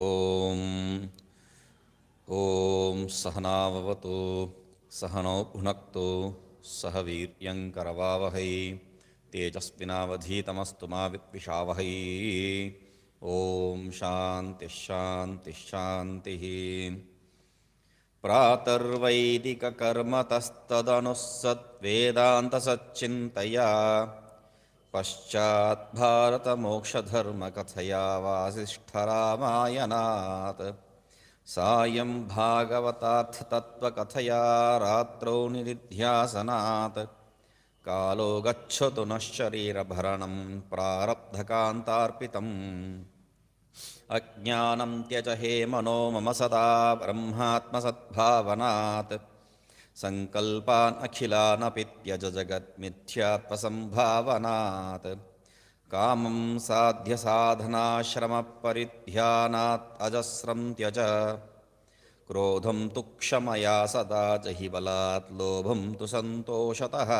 ॐ ॐ सहनाववतु सहनौ भुनक्तु सह वीर्यङ्करवावहै तेजस्विनावधीतमस्तु मा विद्विषावहै। ॐ शान्तिः शान्तिः शान्तिः। प्रातर्वैदिककर्मतस्तदनुः पश्चाद्भारतमोक्षधर्मकथया वासिष्ठरामायणात् सायं भागवतार्थतत्त्वकथया रात्रौ निदिध्यासनात् कालो गच्छतु नः शरीरभरणं प्रारब्धकान्तार्पितम्। अज्ञानं त्यज हे मनो मम सदा ब्रह्मात्मसद्भावनात् संकल्पान् अखिलानपि त्यज जगन्मिथ्यात्मसंभावनात्। कामं साध्य साधनाश्रमपरिध्यानात् अजस्रं त्यज क्रोधं तु क्षमया सदा जहि बलात् लोभं तु सन्तोषतः।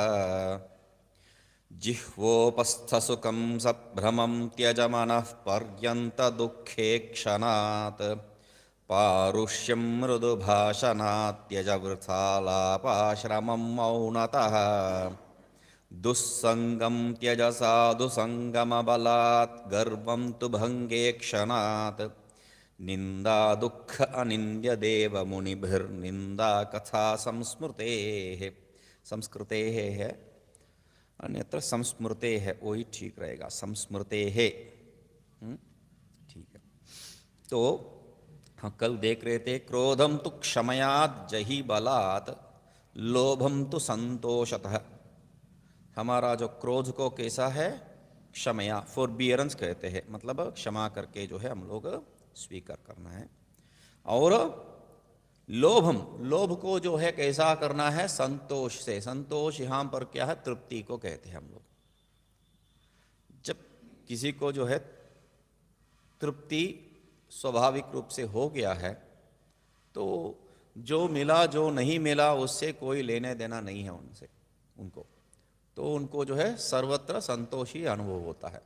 जिह्वोपस्थसुखं सद्भ्रमं त्यज मनः पर्यन्तदुःखे क्षणात् पारुष्यं मृदुभाषणात् त्यज वृथालापाश्रमं मौनतः। दुस्संगं त्यज साधुसंगमबलात् गर्वं तु भंगे क्षणात्। निंदा दुःख अनिंद्य देव मुनिभिर्निंदा कथा संस्मृतेः। संस्कृतेः है, अन्यत्र संस्मृते है, वही ठीक रहेगा, संस्मृते है। ठीक है। तो हाँ, कल देख रहे थे क्रोधम तु क्षमयात् जहि बलात् लोभम तु संतोषतः। हमारा जो क्रोध को कैसा है, क्षमया, फॉरबियरेंस कहते हैं, मतलब क्षमा करके जो है हम लोग स्वीकार करना है। और लोभम, लोभ को जो है कैसा करना है, संतोष से। संतोष यहाँ पर क्या है, तृप्ति को कहते हैं हम लोग। जब किसी को जो है तृप्ति स्वाभाविक रूप से हो गया है तो जो मिला जो नहीं मिला उससे कोई लेने देना नहीं है उनसे, उनको तो उनको जो है सर्वत्र संतोष ही अनुभव होता है।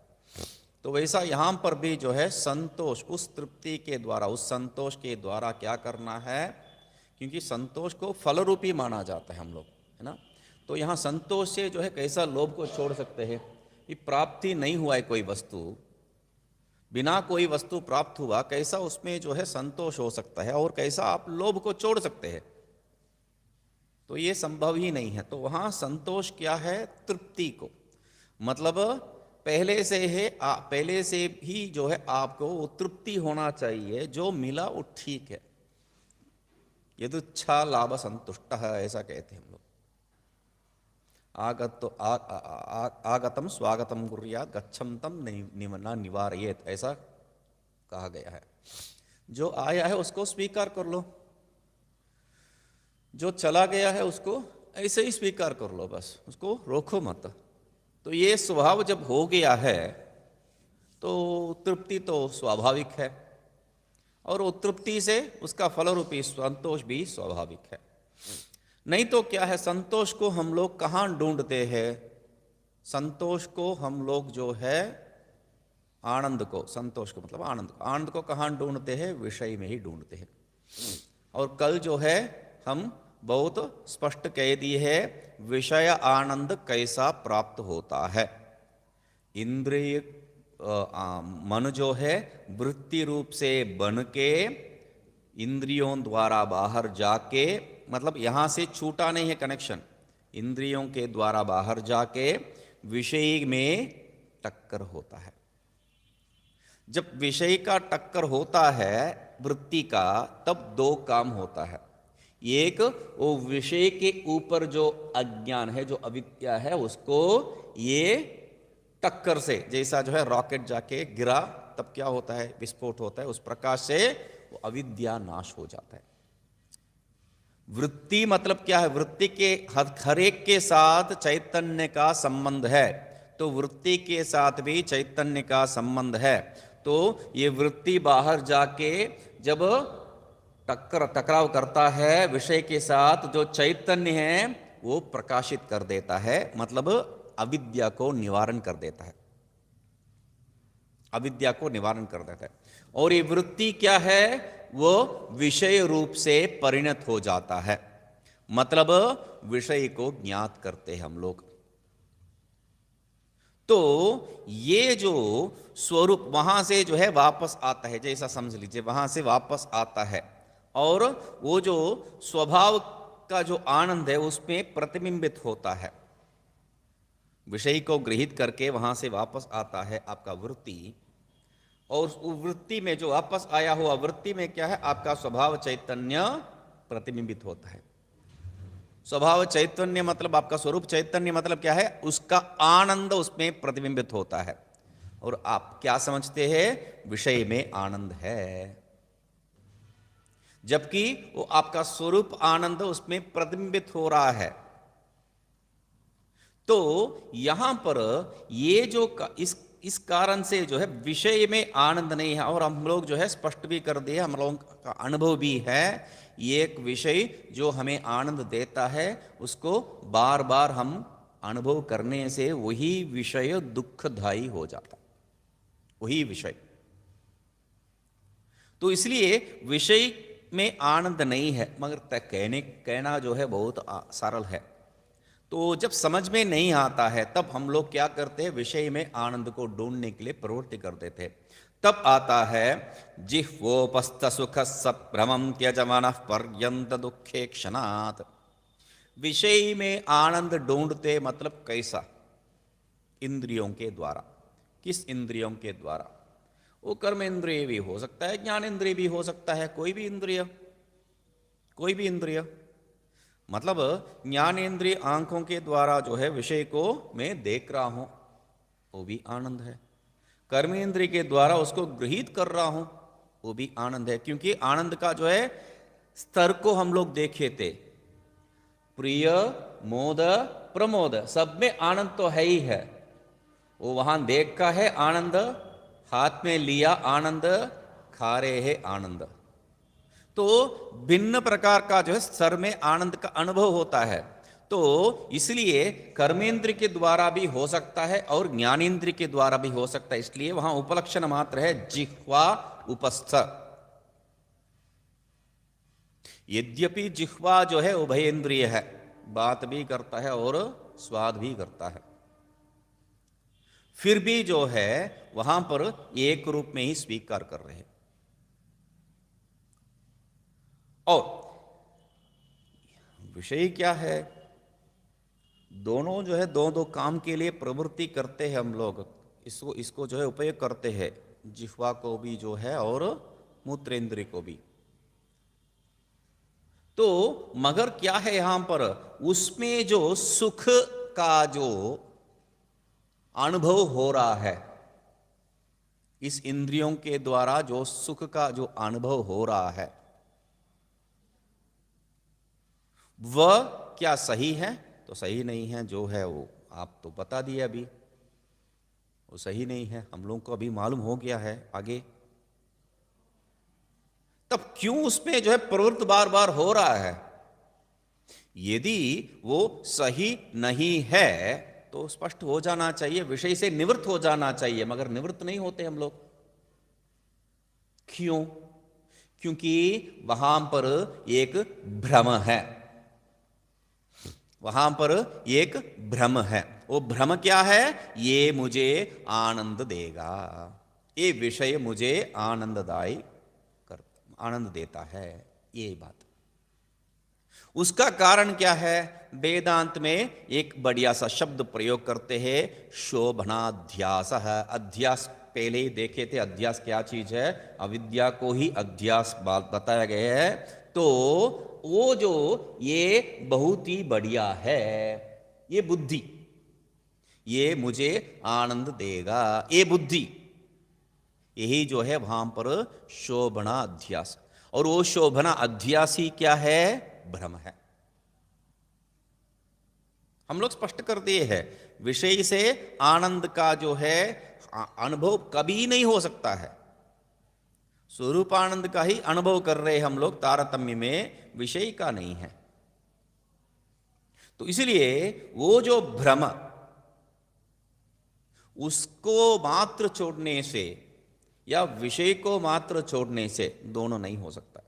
तो वैसा यहाँ पर भी जो है संतोष, उस तृप्ति के द्वारा, उस संतोष के द्वारा क्या करना है, क्योंकि संतोष को फल रूपी माना जाता है हम लोग, है ना। तो यहाँ संतोष से जो है कैसा लोभ को छोड़ सकते हैं कि प्राप्ति नहीं हुआ है कोई वस्तु, बिना कोई वस्तु प्राप्त हुआ, कैसा उसमें जो है संतोष हो सकता है, और कैसा आप लोभ को छोड़ सकते हैं, तो ये संभव ही नहीं है। तो वहां संतोष क्या है, तृप्ति को, मतलब पहले से है, पहले से भी जो है आपको वो तृप्ति होना चाहिए, जो मिला वो ठीक है। यदुच्छा लाभ संतुष्ट है, ऐसा कहते हैं हम लोग। आगतम स्वागतम कुर्यात् गच्छन्तं न निवारयेत्, ऐसा कहा गया है। जो आया है उसको स्वीकार कर लो, जो चला गया है उसको ऐसे ही स्वीकार कर लो, बस उसको रोको मत। तो ये स्वभाव जब हो गया है तो तृप्ति तो स्वाभाविक है, और वो तृप्ति से उसका फल रूपी संतोष भी स्वाभाविक है। नहीं तो क्या है, संतोष को हम लोग कहाँ ढूंढते हैं, संतोष को हम लोग जो है आनंद को, संतोष को मतलब आनंद को, आनंद को कहाँ ढूंढते हैं, विषय में ही ढूंढते हैं। और कल जो है हम बहुत स्पष्ट कह दिए है विषय आनंद कैसा प्राप्त होता है। इंद्रिय मन जो है वृत्ति रूप से बन के इंद्रियों द्वारा बाहर जाके, मतलब यहां से छूटा नहीं है कनेक्शन, इंद्रियों के द्वारा बाहर जाके विषय में टक्कर होता है। जब विषय का टक्कर होता है वृत्ति का, तब दो काम होता है। एक, वो विषय के ऊपर जो अज्ञान है, जो अविद्या है, उसको ये टक्कर से, जैसा जो है रॉकेट जाके गिरा तब क्या होता है, विस्फोट होता है, उस प्रकाश से वो अविद्या नाश हो जाता है। वृत्ति मतलब क्या है, वृत्ति के हर एक के साथ चैतन्य का संबंध है, तो वृत्ति के साथ भी चैतन्य का संबंध है। तो ये वृत्ति बाहर जाके जब टकराव करता है विषय के साथ, जो चैतन्य है वो प्रकाशित कर देता है, मतलब अविद्या को निवारण कर देता है, अविद्या को निवारण कर देता है। और ये वृत्ति क्या है, वो विषय रूप से परिणत हो जाता है, मतलब विषय को ज्ञात करते हैं हम लोग। तो ये जो स्वरूप वहां से जो है वापस आता है, जैसा समझ लीजिए वहां से वापस आता है, और वो जो स्वभाव का जो आनंद है उसमें प्रतिबिंबित होता है, विषय को गृहीत करके वहां से वापस आता है आपका वृत्ति, और उस वृत्ति में जो वापस आया हुआ वृत्ति में क्या है, आपका स्वभाव चैतन्य प्रतिबिंबित होता है। स्वभाव चैतन्य मतलब आपका स्वरूप चैतन्य मतलब क्या है, उसका आनंद उसमें प्रतिबिंबित होता है, और आप क्या समझते हैं, विषय में आनंद है, जबकि वो आपका स्वरूप आनंद उसमें प्रतिबिंबित हो रहा है। तो यहां पर ये जो इस कारण से जो है विषय में आनंद नहीं है, और हम लोग जो है स्पष्ट भी कर दिए, हम लोगों का अनुभव भी है, ये एक विषय जो हमें आनंद देता है उसको बार बार हम अनुभव करने से वही विषय दुखदायी हो जाता, वही विषय। तो इसलिए विषय में आनंद नहीं है, मगर कहना जो है बहुत सरल है। तो जब समझ में नहीं आता है तब हम लोग क्या करते हैं, विषय में आनंद को ढूंढने के लिए प्रवृत्ति करते थे। तब आता है जिह्वोपस्थ सुख सभ्रमं त्यजमानः पर्यंत दुखे क्षणात्। विषय में आनंद ढूंढते मतलब कैसा, इंद्रियों के द्वारा। किस इंद्रियों के द्वारा, वो कर्म इंद्रिय भी हो सकता है, ज्ञान इंद्रिय भी हो सकता है, कोई भी इंद्रिय, कोई भी इंद्रिय, मतलब ज्ञानेन्द्रिय आंखों के द्वारा जो है विषय को मैं देख रहा हूं, वो भी आनंद है। कर्मेंद्रिय के द्वारा उसको गृहीत कर रहा हूं, वो भी आनंद है, क्योंकि आनंद का जो है स्तर को हम लोग देखे थे, प्रिय, मोद, प्रमोद, सब में आनंद तो है ही है। वो वहां देख का है आनंद, हाथ में लिया आनंद, खा रहे हैं आनंद। तो भिन्न प्रकार का जो है स्तर में आनंद का अनुभव होता है। तो इसलिए कर्मेंद्र के द्वारा भी हो सकता है और ज्ञानेन्द्र के द्वारा भी हो सकता है, इसलिए वहां उपलक्षण मात्र है जिह्वा उपस्थ। यद्यपि जिह्वा जो है उभयेंद्रिय है, बात भी करता है और स्वाद भी करता है, फिर भी जो है वहां पर एक रूप में ही स्वीकार कर रहे हैं। और विषय क्या है, दोनों जो है दो दो काम के लिए प्रवृत्ति करते हैं हम लोग, इसको जो है उपयोग करते हैं, जिह्वा को भी जो है और मूत्रेंद्रिय को भी। तो मगर क्या है यहां पर, उसमें जो सुख का जो अनुभव हो रहा है, इस इंद्रियों के द्वारा जो सुख का जो अनुभव हो रहा है, वह क्या सही है, तो सही नहीं है। जो है वो आप तो बता दिए अभी, वो सही नहीं है, हम लोगों को अभी मालूम हो गया है आगे। तब क्यों उसमें जो है प्रवृत्त बार बार हो रहा है? यदि वो सही नहीं है तो स्पष्ट हो जाना चाहिए, विषय से निवृत्त हो जाना चाहिए, मगर निवृत्त नहीं होते हम लोग। क्यों? क्योंकि वहां पर एक भ्रम है, वहां पर एक भ्रम है। वो भ्रम क्या है? ये मुझे आनंद देगा, ये विषय मुझे आनंददायी आनंद देता है, ये बात। उसका कारण क्या है? वेदांत में एक बढ़िया सा शब्द प्रयोग करते हैं, शोभनाध्यास है। अध्यास पहले ही देखे थे, अध्यास क्या चीज है, अविद्या को ही अध्यास बताया गया है। तो वो जो ये बहुत ही बढ़िया है, ये बुद्धि, ये मुझे आनंद देगा, ये बुद्धि, यही जो है वहां पर शोभना अध्यास। और वो शोभना अध्यास ही क्या है? भ्रम है। हम लोग स्पष्ट कर दिए हैं, विषय से आनंद का जो है अनुभव कभी नहीं हो सकता है। स्वरूप आनंद का ही अनुभव कर रहे हम लोग, तारतम्य में विषय का नहीं है। तो इसलिए वो जो भ्रम, उसको मात्र छोड़ने से या विषय को मात्र छोड़ने से दोनों नहीं हो सकता।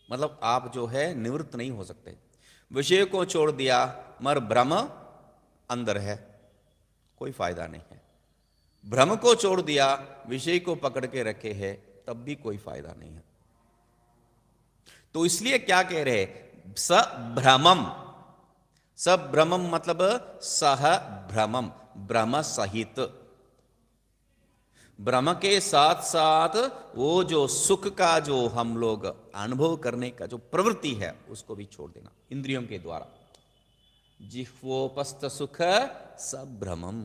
मतलब आप जो है निवृत्त नहीं हो सकते। विषय को छोड़ दिया मगर भ्रम अंदर है, कोई फायदा नहीं है। भ्रम को छोड़ दिया, विषय को पकड़ के रखे है, तब भी कोई फायदा नहीं है। तो इसलिए क्या कह रहे, सभ्रमम। सभ्रमम मतलब सह भ्रमम, भ्रम सहित। भ्रम के साथ साथ वो जो सुख का जो हम लोग अनुभव करने का जो प्रवृत्ति है उसको भी छोड़ देना इंद्रियों के द्वारा। जिह्वोपस्थ सुख सभ्रमम।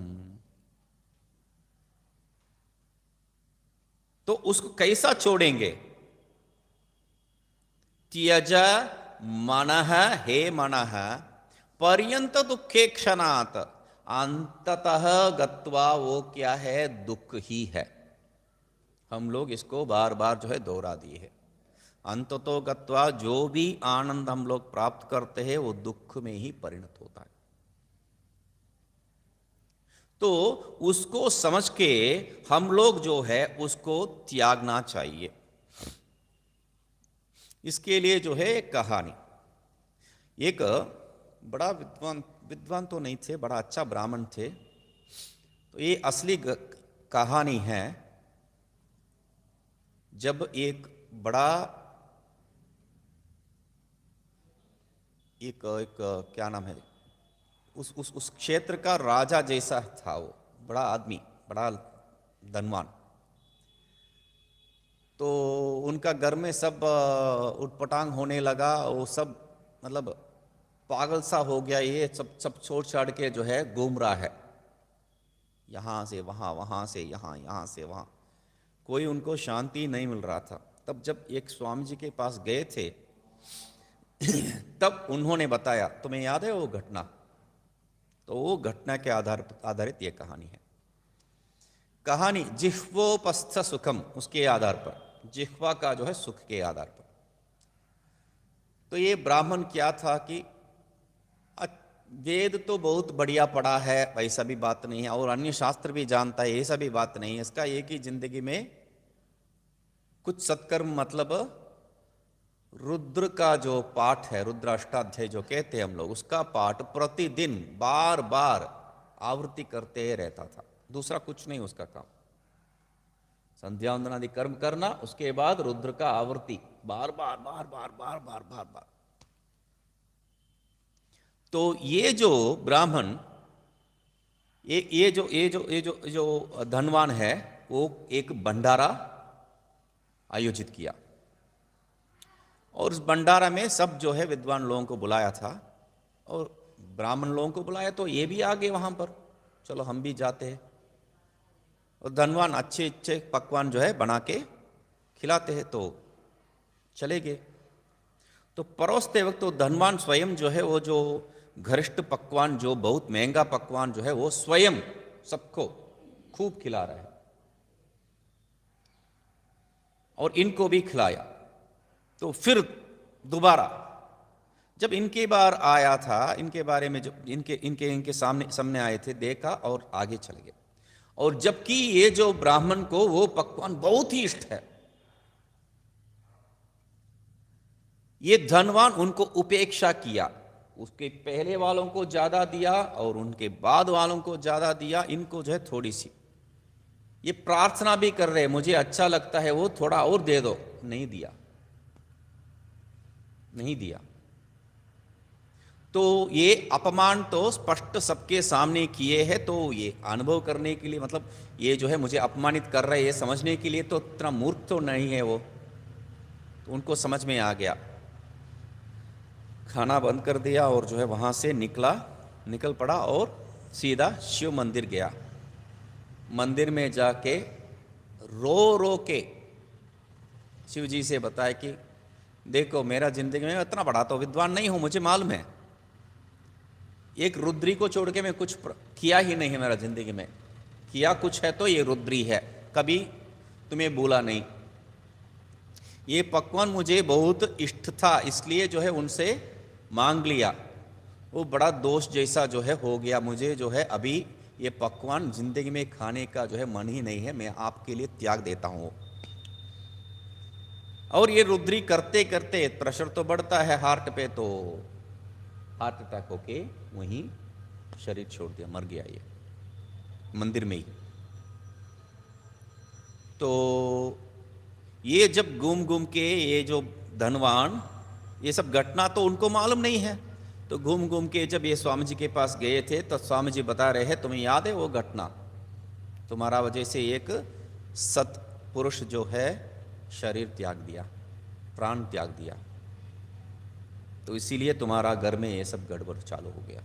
तो उसको कैसा छोड़ेंगे? त्यज मनः, हे मनः, पर्यंत दुखे क्षणात्। अंततः गत्वा वो क्या है? दुख ही है। हम लोग इसको बार बार जो है दोहरा दिए है। अंततो गत्वा जो भी आनंद हम लोग प्राप्त करते हैं वो दुख में ही परिणत होता है। तो उसको समझ के हम लोग जो है उसको त्यागना चाहिए। इसके लिए जो है एक कहानी, एक बड़ा विद्वान तो नहीं थे, बड़ा अच्छा ब्राह्मण थे। तो ये असली कहानी है। जब एक बड़ा एक क्या नाम है, उस क्षेत्र का राजा जैसा था वो, बड़ा आदमी, बड़ा धनवान। तो उनका घर में सब उटपटांग होने लगा। वो सब मतलब पागल सा हो गया, ये सब छोड़ छाड़ के जो है घूम रहा है, यहाँ से वहाँ, वहाँ से यहाँ, यहाँ से वहाँ। कोई उनको शांति नहीं मिल रहा था। तब जब एक स्वामी जी के पास गए थे तब उन्होंने बताया, तुम्हें याद है वो घटना? तो वो घटना के आधारित ये कहानी है। कहानी जिह्वोपस्थ सुखम, उसके आधार पर, जिह्वा का जो है सुख के आधार पर। तो ये ब्राह्मण क्या था कि वेद तो बहुत बढ़िया पढ़ा है, ऐसा भी बात नहीं है, और अन्य शास्त्र भी जानता है, ऐसा भी बात नहीं है। इसका एक ही जिंदगी में कुछ सत्कर्म, मतलब रुद्र का जो पाठ है, रुद्र अष्टाध्याय जो कहते हैं हम लोग, उसका पाठ प्रतिदिन बार बार आवृत्ति करते रहता था। दूसरा कुछ नहीं उसका काम। संध्या वंदन आदि कर्म करना, उसके बाद रुद्र का आवृत्ति बार बार बार बार बार बार बार बार। तो ये जो ब्राह्मण, ये जो धनवान है, वो एक भंडारा आयोजित किया, और उस भंडारा में सब जो है विद्वान लोगों को बुलाया था, और ब्राह्मण लोगों को बुलाया। तो ये भी आ गए वहां पर, चलो हम भी जाते हैं। और धनवान अच्छे अच्छे पकवान जो है बना के खिलाते हैं, तो चले गए। तो परोसते वक्त तो धनवान स्वयं जो है, वो जो घरिष्ठ पकवान, जो बहुत महंगा पकवान जो है, वो स्वयं सबको खूब खिला रहा है, और इनको भी खिलाया। तो फिर दोबारा जब इनके बार आया था, इनके बारे में जब इनके सामने आए थे, देखा और आगे चले गए। और जबकि ये जो ब्राह्मण को वो पकवान बहुत ही इष्ट है, ये धनवान उनको उपेक्षा किया। उसके पहले वालों को ज्यादा दिया और उनके बाद वालों को ज्यादा दिया, इनको जो है थोड़ी सी। ये प्रार्थना भी कर रहे, मुझे अच्छा लगता है, वो थोड़ा और दे दो, नहीं दिया, नहीं दिया। तो ये अपमान तो स्पष्ट सबके सामने किए हैं। तो ये अनुभव करने के लिए, मतलब ये जो है मुझे अपमानित कर रहे हैं, ये समझने के लिए तो इतना मूर्ख तो नहीं है वो। तो उनको समझ में आ गया, खाना बंद कर दिया और जो है वहाँ से निकल पड़ा और सीधा शिव मंदिर गया। मंदिर में जाके रो रो के शिव जी से बताया कि देखो, मेरा जिंदगी में इतना बड़ा तो विद्वान नहीं हूँ, मुझे मालूम है, एक रुद्री को छोड़ के मैं कुछ किया ही नहीं है मेरा जिंदगी में। किया कुछ है तो ये रुद्री है, कभी तुम्हें भूला नहीं। ये पकवान मुझे बहुत इष्ट था, इसलिए जो है उनसे मांग लिया। वो बड़ा दोष जैसा जो है हो गया, मुझे जो है अभी ये पकवान जिंदगी में खाने का जो है मन ही नहीं है, मैं आपके लिए त्याग देता हूं। और ये रुद्री करते करते प्रेशर तो बढ़ता है हार्ट पे, तो हार्ट अटैक होके वहीं शरीर छोड़ दिया, मर गया ये मंदिर में ही। तो ये जब घूम घूम के ये जो धनवान, ये सब घटना तो उनको मालूम नहीं है, तो घूम घूम के जब ये स्वामी जी के पास गए थे तो स्वामी जी बता रहे हैं, तुम्हें याद है वो घटना, तुम्हारा वजह से एक सत पुरुष जो है शरीर त्याग दिया, प्राण त्याग दिया, तो इसीलिए तुम्हारा घर में ये सब गड़बड़ चालू हो गया।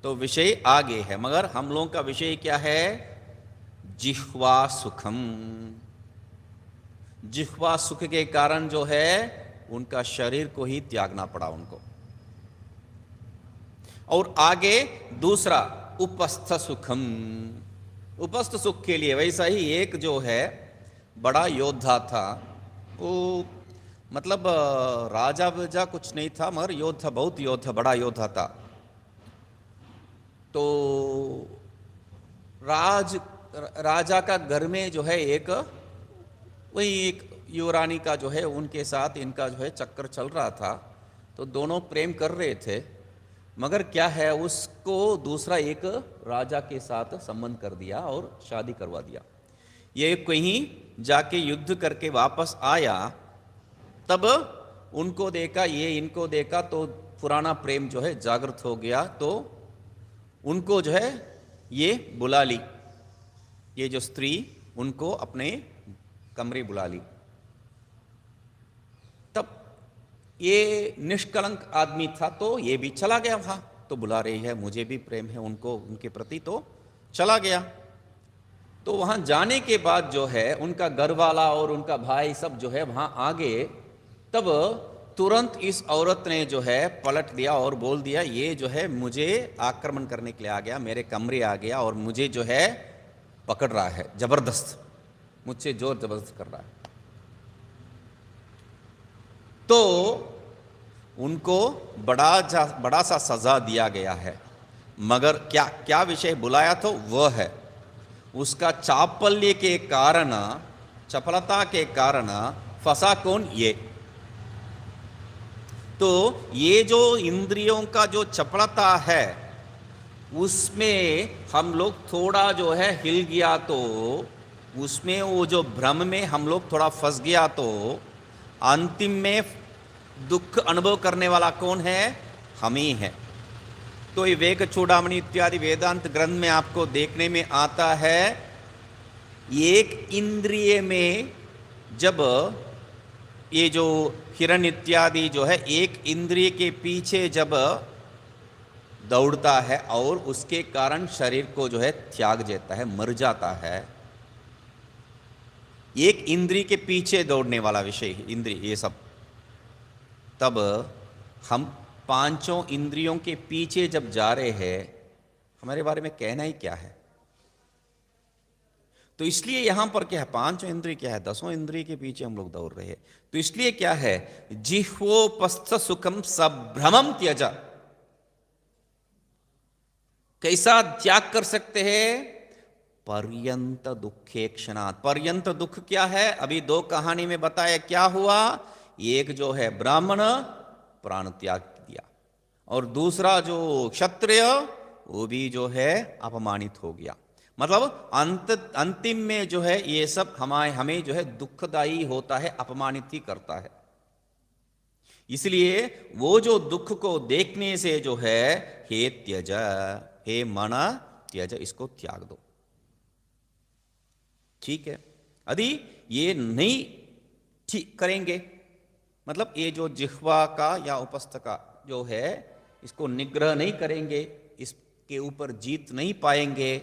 तो विषय आगे है, मगर हम लोगों का विषय क्या है? जिह्वा सुखम। जिह्वा सुख के कारण जो है उनका शरीर को ही त्यागना पड़ा उनको। और आगे दूसरा उपस्थ सुखम, उपस्थ सुख के लिए वैसा ही एक जो है बड़ा योद्धा था, वो मतलब राजा वजा कुछ नहीं था, मगर योद्धा, बहुत योद्धा, बड़ा योद्धा था। तो राजा का घर में जो है एक वही एक युवरानी का जो है उनके साथ इनका जो है चक्कर चल रहा था, तो दोनों प्रेम कर रहे थे, मगर क्या है उसको दूसरा एक राजा के साथ संबंध कर दिया और शादी करवा दिया। ये कहीं जाके युद्ध करके वापस आया, तब उनको देखा, ये इनको देखा, तो पुराना प्रेम जो है जागृत हो गया, तो उनको जो है ये बुला ली, ये जो स्त्री उनको अपने कमरे बुला ली। तब ये निष्कलंक आदमी था, तो ये भी चला गया वहां, तो बुला रही है, मुझे भी प्रेम है उनको, उनके प्रति, तो चला गया। तो वहां जाने के बाद जो है उनका घर वाला और उनका भाई सब जो है वहां आ गए, तब तुरंत इस औरत ने जो है पलट दिया और बोल दिया, ये जो है मुझे आक्रमण करने के लिए आ गया, मेरे कमरे आ गया और मुझे जो है पकड़ रहा है, जबरदस्त मुझसे जोर जबरदस्त कर रहा है। तो उनको बड़ा सा सजा दिया गया है, मगर क्या क्या विषय बुलाया तो वह है उसका चापल्य के कारण, चपलता के कारण फंसा कौन? ये। तो ये जो इंद्रियों का जो चपलता है उसमें हम लोग थोड़ा जो है हिल गया, तो उसमें वो जो भ्रम में हम लोग थोड़ा फंस गया, तो अंतिम में दुख अनुभव करने वाला कौन है? हम ही है। तो ये वेग चूड़ामणि इत्यादि वेदांत ग्रंथ में आपको देखने में आता है, एक इंद्रिय में जब ये जो हिरण्य इत्यादि जो है एक इंद्रिय के पीछे जब दौड़ता है और उसके कारण शरीर को जो है त्याग देता है, मर जाता है, एक इंद्रिय के पीछे दौड़ने वाला विषय इंद्रिय ये सब, तब हम पांचों इंद्रियों के पीछे जब जा रहे हैं, हमारे बारे में कहना ही क्या है? तो इसलिए यहां पर क्या है, पांचों इंद्रिय क्या है, दसों इंद्रिय के पीछे हम लोग दौड़ रहे हैं। तो इसलिए क्या है, जिह्वोपस्थ सुखम सभ्रमम त्यजा। कैसा त्याग कर सकते हैं? पर्यंत दुखे क्षणात्। पर्यंत दुख क्या है? अभी दो कहानी में बताया क्या हुआ, एक जो है ब्राह्मण प्राण त्याग दिया, और दूसरा जो क्षत्रिय वो भी जो है अपमानित हो गया। मतलब अंतिम में जो है ये सब हमें जो है दुखदायी होता है, अपमानित ही करता है। इसलिए वो जो दुख को देखने से जो है, हे त्यज, हे मन त्यज, इसको त्याग दो। ठीक है, यदि ये नहीं ठीक करेंगे, मतलब ये जो जिह्वा का या उपस्थ का जो है इसको निग्रह नहीं करेंगे, इसके ऊपर जीत नहीं पाएंगे,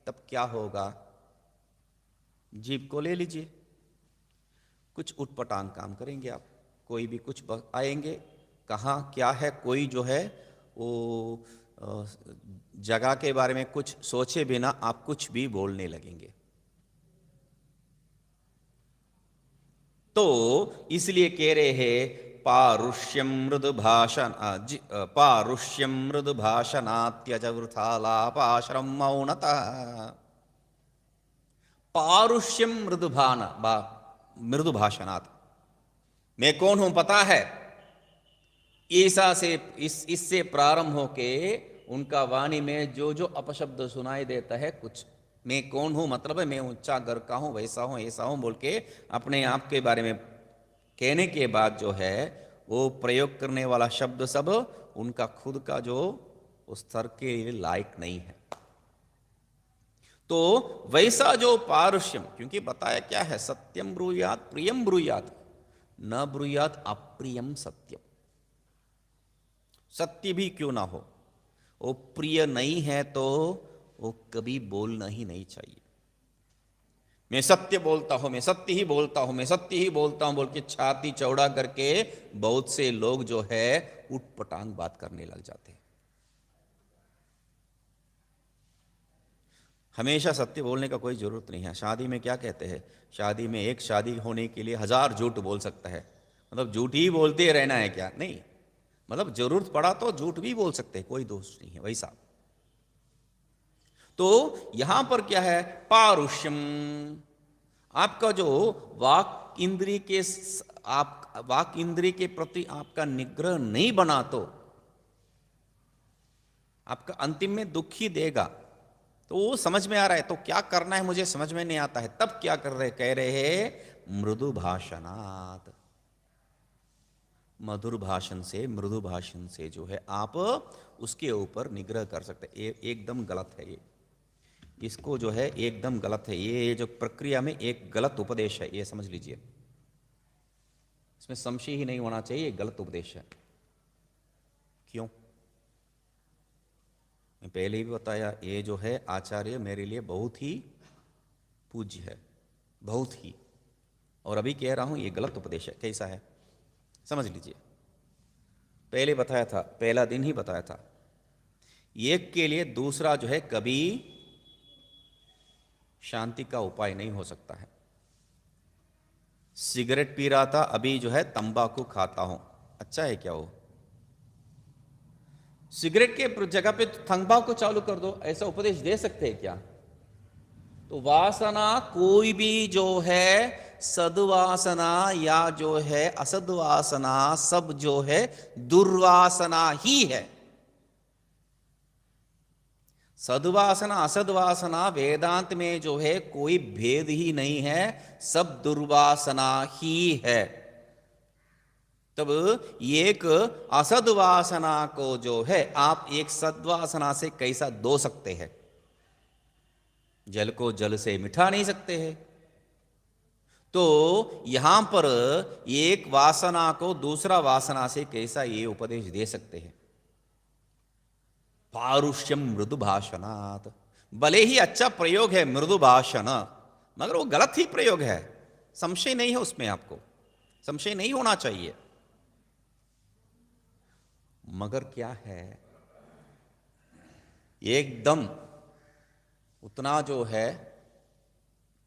तब क्या होगा? जीभ को ले लीजिए, कुछ उटपटांग काम करेंगे आप, कोई भी कुछ आएंगे, कहाँ क्या है, कोई जो है वो जगह के बारे में कुछ सोचे बिना आप कुछ भी बोलने लगेंगे। तो इसलिए कह रहे हैं पारुष्यं मृदुभाषणात्यज वृथालापाश्रम मौनतः। पारुष्यम मृदुभाषणात्, मैं कौन हूं पता है? ईसा से इससे प्रारंभ होके उनका वाणी में जो जो अपशब्द सुनाई देता है, कुछ मैं कौन हूं मतलब है मैं ऊंचा घर का हूं, वैसा हूं, ऐसा हूं बोल के अपने आप के बारे में कहने के बाद जो है वो प्रयोग करने वाला शब्द सब उनका खुद का जो उस स्तर के लिए लायक नहीं है। तो वैसा जो पारुष्यम, क्योंकि बताया क्या है, सत्यम ब्रूयात प्रियम ब्रूयात न ब्रूयात अप्रियम सत्यम। सत्य भी क्यों ना हो, वो प्रिय नहीं है तो वो कभी बोलना ही नहीं चाहिए। मैं सत्य बोलता हूं, मैं सत्य ही बोलता हूं, मैं सत्य ही बोलता हूं बोल के छाती चौड़ा करके बहुत से लोग जो है उटपटांग बात करने लग जाते हैं। हमेशा सत्य बोलने का कोई जरूरत नहीं है। शादी में क्या कहते हैं, शादी में एक शादी होने के लिए 1000 झूठ बोल सकता है, मतलब झूठ ही बोलते रहना है क्या? नहीं, मतलब जरूरत पड़ा तो झूठ भी बोल सकते हैं, कोई दोष नहीं है वैसा। तो यहां पर क्या है, पारुष्यम, आपका जो वाक इंद्रिय के वाक इंद्रिय के प्रति आपका निग्रह नहीं बना तो आपका अंतिम में दुख ही देगा। तो वो समझ में आ रहा है, तो क्या करना है मुझे समझ में नहीं आता है, तब क्या कर रहे, कह रहे हैं मृदु भाषणात्, मधुर भाषण से, मृदु भाषण से जो है आप उसके ऊपर निग्रह कर सकते। एकदम गलत है ये, इसको जो है एकदम गलत है ये जो प्रक्रिया में एक गलत उपदेश है, ये समझ लीजिए, इसमें संशय ही नहीं होना चाहिए, गलत उपदेश है। क्यों? मैं पहले ही बताया, ये जो है आचार्य मेरे लिए बहुत ही पूज्य है, बहुत ही, और अभी कह रहा हूं ये गलत उपदेश है। कैसा है समझ लीजिए, पहले बताया था, पहला दिन ही बताया था, एक के लिए दूसरा जो है कभी शांति का उपाय नहीं हो सकता है। सिगरेट पी रहा था, अभी जो है तंबाकू खाता हूं, अच्छा है क्या? वो सिगरेट के जगह पे तंबाकू चालू कर दो, ऐसा उपदेश दे सकते हैं क्या? तो वासना कोई भी जो है सद्वासना या जो है असद्वासना सब जो है दुर्वासना ही है। सद्वासना असद्वासना वेदांत में जो है कोई भेद ही नहीं है, सब दुर्वासना ही है। तब एक असद्वासना को जो है आप एक सद्वासना से कैसा धो सकते हैं? जल को जल से मिटा नहीं सकते हैं। तो यहां पर एक वासना को दूसरा वासना से कैसा ये उपदेश दे सकते हैं? पारुष्यम मृदु भाषणात्, भले ही अच्छा प्रयोग है मृदु भाषण, मगर वो गलत ही प्रयोग है, संशय नहीं है उसमें, आपको संशय नहीं होना चाहिए। मगर क्या है, एकदम उतना जो है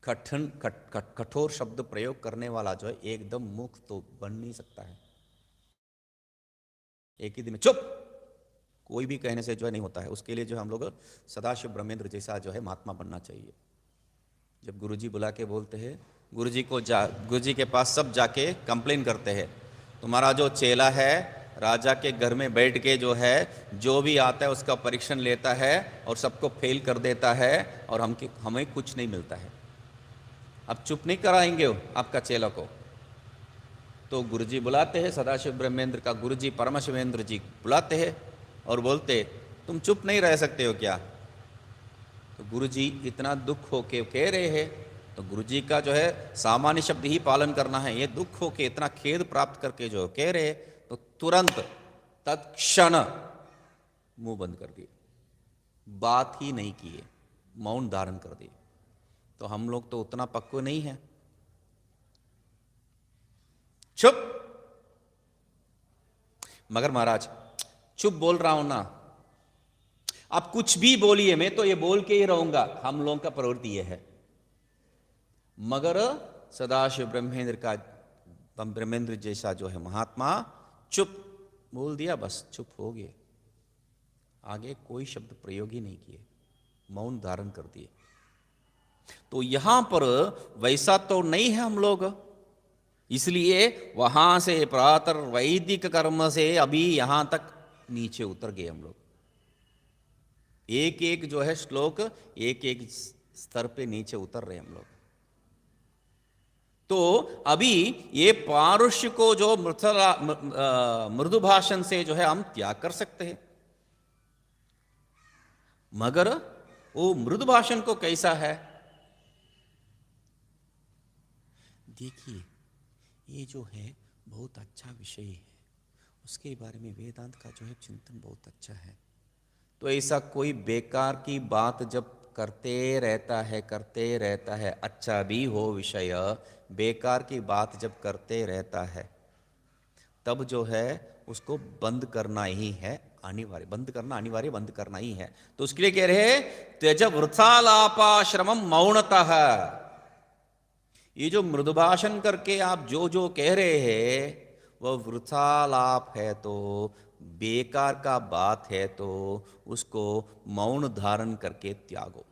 कठोर शब्द प्रयोग करने वाला जो है एकदम मुक्त तो बन नहीं सकता है। एक ही दिन में चुप कोई भी कहने से जो है नहीं होता है। उसके लिए जो हम लोग सदाशिव ब्रह्मेंद्र जैसा जो है महात्मा बनना चाहिए। जब गुरुजी बुला के बोलते हैं, गुरुजी के पास सब जाके कंप्लेन करते हैं, तुम्हारा जो चेला है राजा के घर में बैठ के जो है जो भी आता है उसका परीक्षण लेता है और सबको फेल कर देता है और हमें कुछ नहीं मिलता है। अब चुप नहीं कराएंगे हो आपका चेला को? तो गुरुजी बुलाते हैं, सदाशिव ब्रह्मेंद्र का गुरुजी परमशिवेंद्र जी बुलाते हैं और बोलते तुम चुप नहीं रह सकते हो क्या? तो गुरुजी इतना दुख होके कह रहे हैं, तो गुरुजी का जो है सामान्य शब्द ही पालन करना है। ये दुख होके इतना खेद प्राप्त करके जो कह रहे, तो तुरंत तत्क्षण मुंह बंद कर दिए, बात ही नहीं किए, मौन धारण कर दिए। तो हम लोग तो उतना पक्के नहीं है, चुप। मगर महाराज चुप बोल रहा हूं ना, आप कुछ भी बोलिए, मैं तो ये बोल के ही रहूंगा, हम लोगों का प्रवृत्ति यह है। मगर सदाशिव ब्रह्मेंद्र का ब्रह्मेंद्र जैसा जो है महात्मा चुप बोल दिया, बस चुप हो गए, आगे कोई शब्द प्रयोग ही नहीं किए, मौन धारण कर दिए। तो यहां पर वैसा तो नहीं है हम लोग, इसलिए वहां से प्रातर वैदिक कर्म से अभी यहां तक नीचे उतर गए हम लोग। एक एक जो है श्लोक एक एक स्तर पे नीचे उतर रहे हम लोग। तो अभी ये पारुष्य को जो मृदु भाषण से जो है हम त्याग कर सकते हैं, मगर वो मृदु भाषण को कैसा है देखिए, ये जो है बहुत अच्छा विषय है, उसके बारे में वेदांत का जो है चिंतन बहुत अच्छा है। तो ऐसा कोई बेकार की बात जब करते रहता है, अच्छा भी हो विषय, बेकार की बात जब करते रहता है, तब जो है उसको बंद करना ही है अनिवार्य, बंद करना ही है। तो उसके लिए कह रहे हैं त्यज वृथालापाश्रमम मौनतः। ये जो मृदुभाषण करके आप जो जो कह रहे हैं वह वृथालाप है, तो बेकार का बात है, तो उसको मौन धारण करके त्यागो।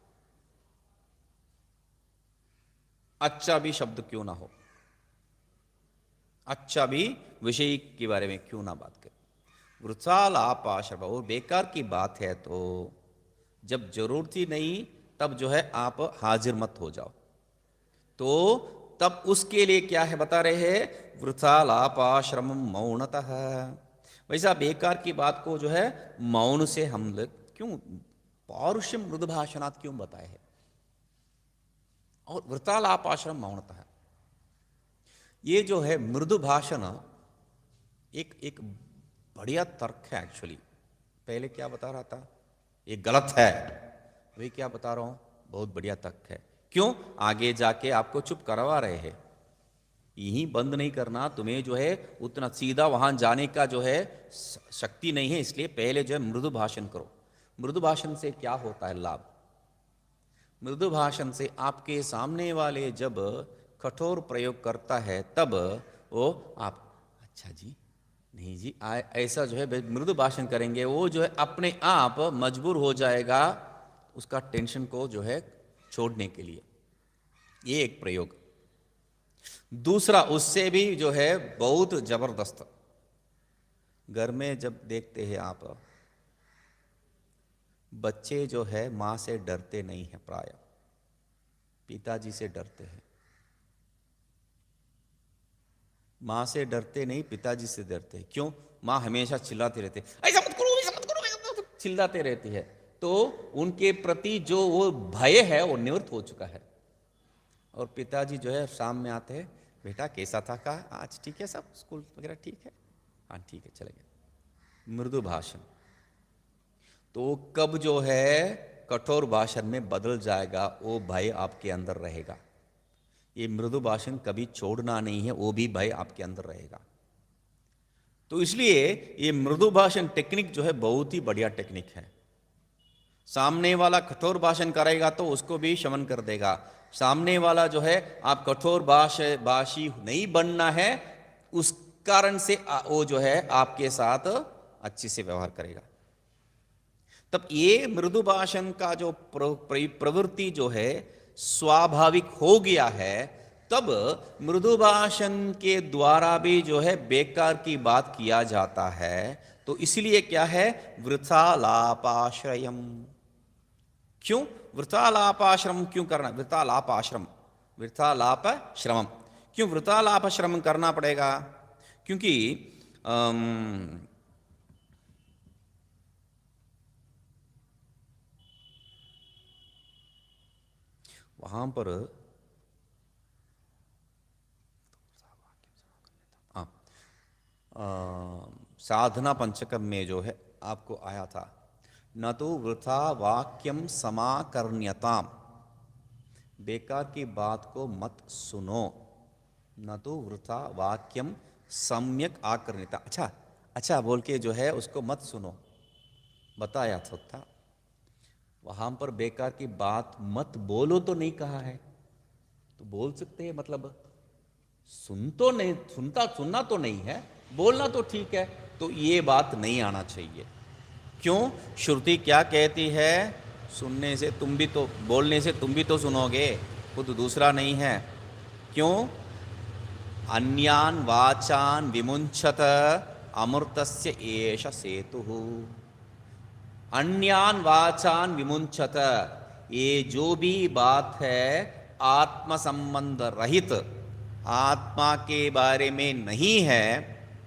अच्छा भी शब्द क्यों ना हो, अच्छा भी विषय के बारे में क्यों ना बात करें, वृथालाप आश्रम, वो बेकार की बात है, तो जब जरूरत ही नहीं तब जो है आप हाजिर मत हो जाओ। तो तब उसके लिए क्या है बता रहे हैं, वृथालापाश्रम मौनतः। वैसा बेकार की बात को जो है मौन से हम लोग क्यों पौरुष मृदुभाषणात् क्यों बताए हैं, और वृथालापाश्रम मौनतः। ये जो है मृदु भाषण एक एक बढ़िया तर्क है एक्चुअली। पहले क्या बता रहा था, ये गलत है, वही क्या बता रहा हूं, बहुत बढ़िया तर्क है। क्यों, आगे जाके आपको चुप करवा रहे हैं, यही बंद नहीं करना, तुम्हें जो है उतना सीधा वहां जाने का जो है शक्ति नहीं है, इसलिए पहले जो है मृदु भाषण करो। मृदु भाषण से क्या होता है लाभ, मृदु भाषण से आपके सामने वाले जब कठोर प्रयोग करता है तब वो आप अच्छा जी नहीं जी ऐसा जो है मृदु भाषण करेंगे, वो जो है अपने आप मजबूर हो जाएगा उसका टेंशन को जो है छोड़ने के लिए। ये एक प्रयोग। दूसरा उससे भी जो है बहुत जबरदस्त, घर में जब देखते हैं आप, बच्चे जो है मां से डरते नहीं है, प्राय पिताजी से डरते हैं। मां से डरते नहीं, पिताजी से डरते हैं। क्यों, मां हमेशा चिल्लाती रहती है, ऐसा मत करो, ऐसा मत करो, ऐसा मत करो, चिल्लाते रहती है। तो उनके प्रति जो वो भय है वो निवृत्त हो चुका है। और पिताजी जो है शाम में आते हैं, बेटा कैसा था, कहा आज ठीक है, सब स्कूल वगैरह ठीक है, हाँ ठीक है, चले गए। मृदु भाषण तो कब जो है कठोर भाषण में बदल जाएगा, वो भय आपके अंदर रहेगा। ये मृदु भाषण कभी छोड़ना नहीं है, वो भी भय आपके अंदर रहेगा। तो इसलिए ये मृदु भाषण टेक्निक जो है बहुत ही बढ़िया टेक्निक है। सामने वाला कठोर भाषण करेगा तो उसको भी शमन कर देगा। सामने वाला जो है आप कठोर भाषी नहीं बनना है, उस कारण से वो जो है आपके साथ अच्छे से व्यवहार करेगा। तब ये मृदु भाषण का जो प्रवृत्ति जो है स्वाभाविक हो गया है, तब मृदु भाषण के द्वारा भी जो है बेकार की बात किया जाता है। तो इसलिए क्या है, वृथालापाश्रयम। क्यों वृथालापाश्रम क्यों करना, वृथालापाश्रम, वृथालाप श्रमम क्यों वृथालाप श्रम करना पड़ेगा, क्योंकि वहां पर साधना पंचकम में जो है आपको आया था, न तो वृथा वाक्यम समाकर्ण्यताम, बेकार की बात को मत सुनो, न तो वृथा वाक्यम सम्यक आकर्ण्यता, अच्छा अच्छा बोल के जो है उसको मत सुनो, बताया था। वहां पर बेकार की बात मत बोलो तो नहीं कहा है, तो बोल सकते हैं, मतलब सुनना तो नहीं है, बोलना तो ठीक है, तो ये बात नहीं आना चाहिए। क्यों? श्रुति क्या कहती है? सुनने से तुम भी तो, बोलने से तुम भी तो सुनोगे, खुद दूसरा नहीं है। क्यों? अन्यान वाचान विमुंचत अमृतस्य एष सेतुः। अन्यान वाचान विमुंचत, ये जो भी बात है आत्म संबंध रहित, आत्मा के बारे में नहीं है,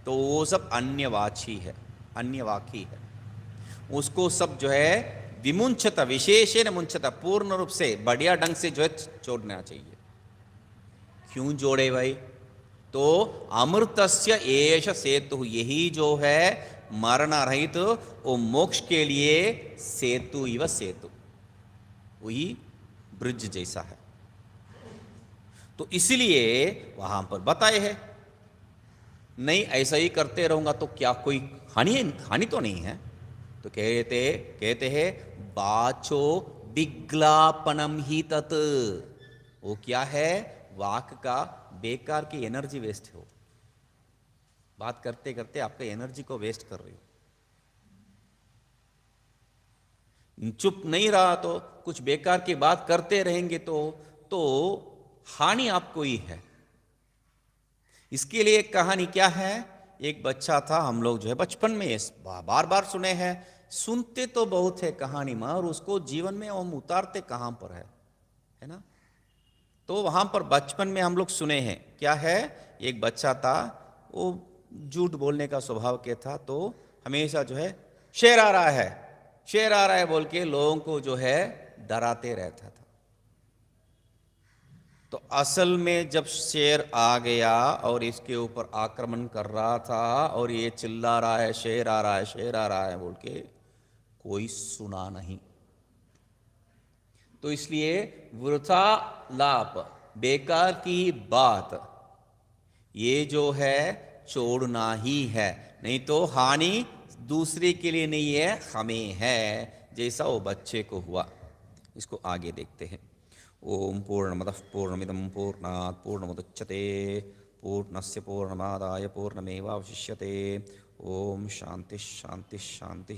तो वो सब अन्यवाची है, अन्यवाकी है। उसको सब जो है विमुंचत, विशेषण मुंचत, पूर्ण रूप से बढ़िया ढंग से जो है छोड़ना चाहिए। क्यों जोड़े भाई? तो अमृतस्य एष सेतु, यही जो है मरण रहित, वो मोक्ष के लिए सेतु इव सेतु, वही ब्रिज जैसा है। तो इसलिए वहां पर बताए है, नहीं ऐसा ही करते रहूंगा तो क्या कोई हानि तो नहीं है। तो कहते हैं बाचो विग्लापनम ही तत्, वो क्या है? वाक का बेकार की एनर्जी वेस्ट हो, बात करते करते आपके एनर्जी को वेस्ट कर रही हो। चुप नहीं रहा तो कुछ बेकार की बात करते रहेंगे तो हानि आपको ही है। इसके लिए एक कहानी क्या है? एक बच्चा था, हम लोग जो है बचपन में बार बार सुने हैं, सुनते तो बहुत है कहानी में, और उसको जीवन में हम उतारते कहां पर है ना? तो वहां पर बचपन में हम लोग सुने हैं, क्या है? एक बच्चा था, वो झूठ बोलने का स्वभाव के था, तो हमेशा जो है शेर आ रहा है, शेर आ रहा है बोल के लोगों को जो है डराते रहता था। तो असल में जब शेर आ गया और इसके ऊपर आक्रमण कर रहा था, और ये चिल्ला रहा है शेर आ रहा है, शेर आ रहा है बोल के, कोई सुना नहीं। तो इसलिए वृथा लाप, बेकार की बात, ये जो है छोड़ना ही है, नहीं तो हानि दूसरे के लिए नहीं है, हमें है, जैसा वो बच्चे को हुआ। इसको आगे देखते हैं। ओम पूर्णमदः पूर्णमिदं पूर्णात् पूर्णमुदच्यते पूर्णस्य पूर्णमादाय पूर्णमेवावशिष्यते। ओम शांति शांति शांति।